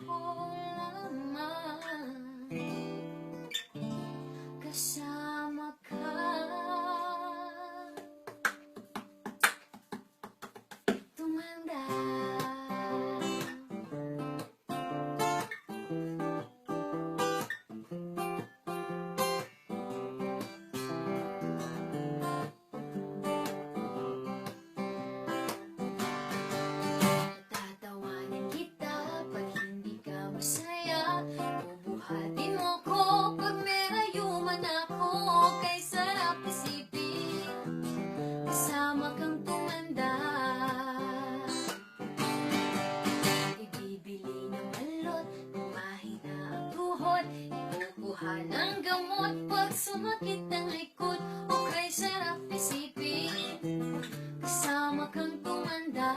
ko lamang kasama ka. Tumanda tatawanan kita pag hindi ka masaya, bubuhatin mo ko pag may rayuman ako. Kay sarap isipin kasama kang tumanda. Ibibili ng balot kung mahina ang tuhod, ikukuha ng gamot pag sumakit ang likod. O kay sarap isipin kasama kang tumanda.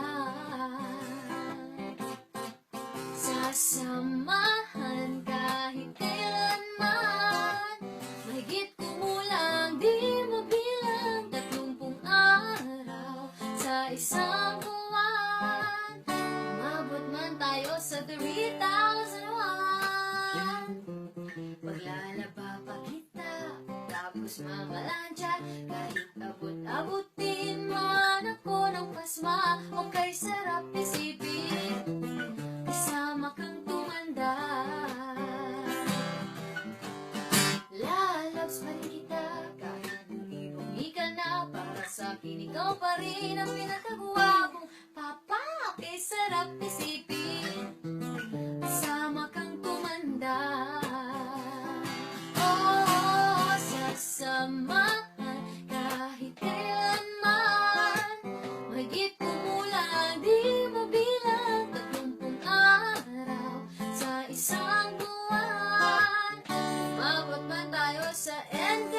Sasamahan kahit kailanman, mahigit kumulang di mabilang 30 araw sa isang buwan. Umabot man tayo sa 3,001. Paglalaba pa kita, tapos mga lansya, kahit abot-abutin man ako ng pasma. O kay sarap isipin kasama kang tumanda. Lalabs pa rin kita kahit bungi-bungi ka na. Para sa akin ikaw pa rin ang pinakagwapong papa. Kay sarap isipin kasama kang tumanda. Oh, sasamahan kahit kailanman, mahigit kumulang di mabilang 30 araw sa isang buwan. Umabot man tayo sa end